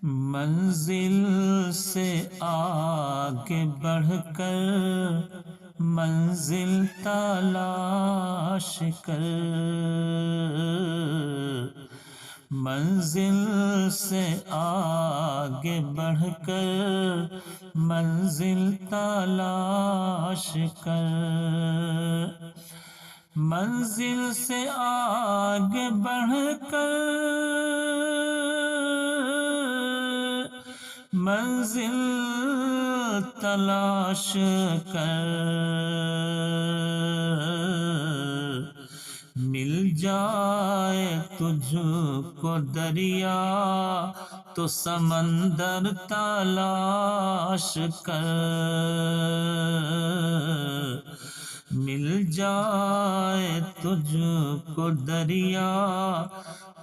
منزل سے آگے بڑھ کر منزل تلاش کر، منزل سے آگے بڑھ کر منزل تلاش کر، منزل سے آگے بڑھ کر منزل تلاش کر، مل جائے تجھ کو دریا تو سمندر تلاش کر، مل جائے تجھ کو دریا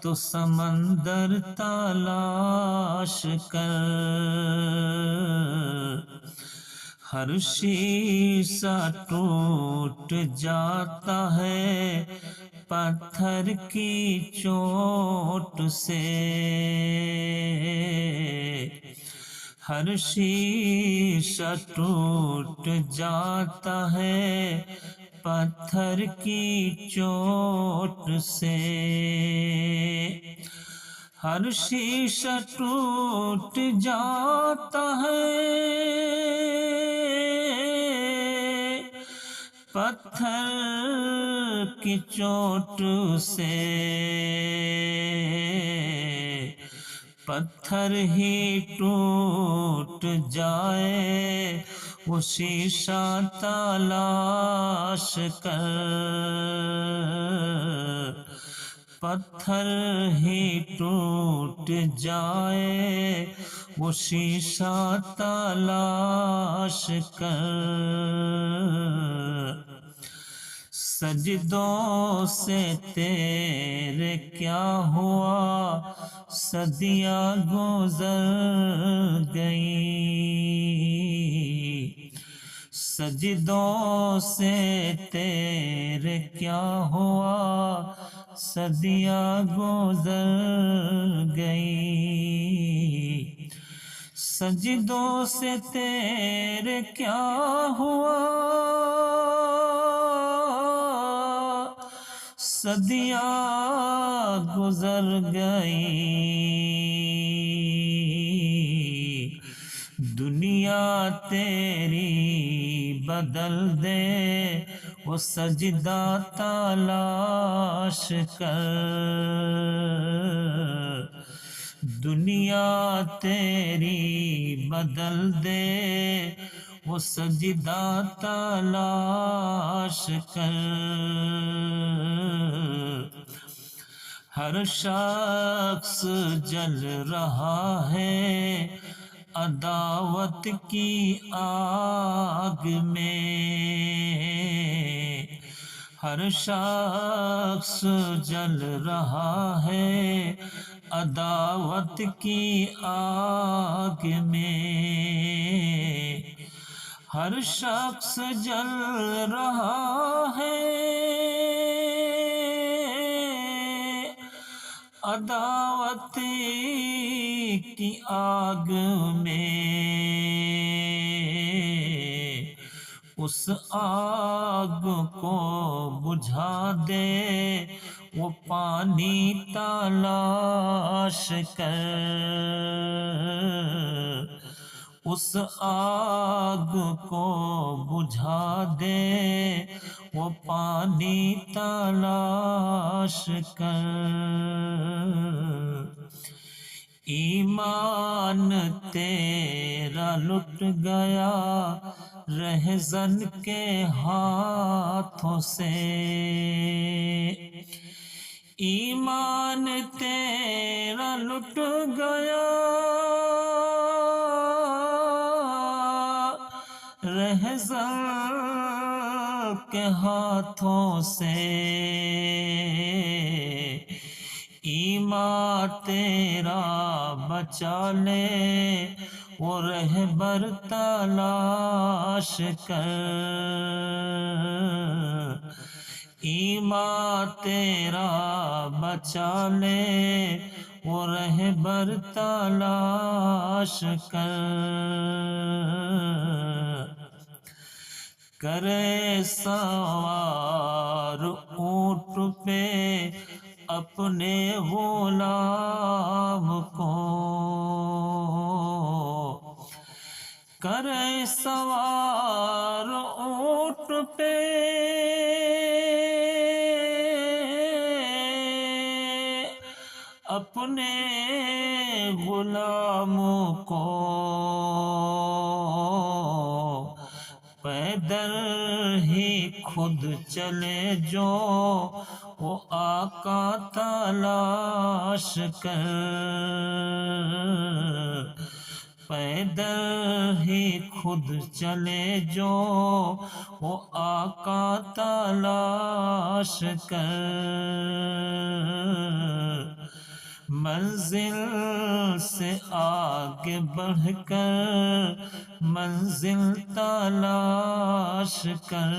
تو سمندر تلاش کر، ہر شیشہ ٹوٹ جاتا ہے پتھر کی چوٹ سے، ہر شیشہ ٹوٹ جاتا ہے پتھر کی چوٹ سے، ہر شیشہ ٹوٹ جاتا ہے پتھر کی چوٹ سے، پتھر ہی ٹوٹ جائے وہ شیشہ تلاش کر، پتھر ہی ٹوٹ جائے وہ شیشہ تلاش کر، سجدوں سے تیرے کیا ہوا صدیاں گزر گئیں، سجدوں سے تیرے کیا ہوا صدیاں گزر گئیں، سجدوں سے تیرے کیا ہوا صدیاں گزر گئیں، دنیا تیری بدل دے وہ سجدہ تلاش کر، دنیا تیری بدل دے وہ سجدہ تلاش کر، ہر شخص جل رہا ہے عداوت کی آگ میں، ہر شخص جل رہا ہے عداوت کی آگ میں، ہر شخص جل رہا ہے عداوت کی آگ میں، اس آگ کو بجھا دے وہ پانی تلاش کر، اس آگ کو بجھا دے وہ پانی تلاش کر، ایمان تیرا لٹ گیا رہزن کے ہاتھوں سے، ایمان تیرا لٹ گیا رہزن کے ہاتھوں سے، ایمان تیرا بچا لے وہ رہبر تلاش کر، ایمان تیرا بچا لے وہ رہبر تلاش کر کرے سوار اونٹ پہ اپنے غلام کو کرے سوار اونٹ پہ اپنے غلام کو پیدل ہی خود چلے جو وہ آقا تلاش کر پیدل ہی خود چلے جو وہ آقا تلاش کر منزل سے آگے بڑھ کر منزل تلاش کر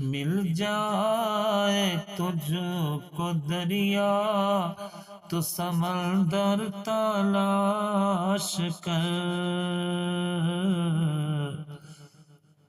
مل جائے تجھ کو دریا تو سمندر تلاش کر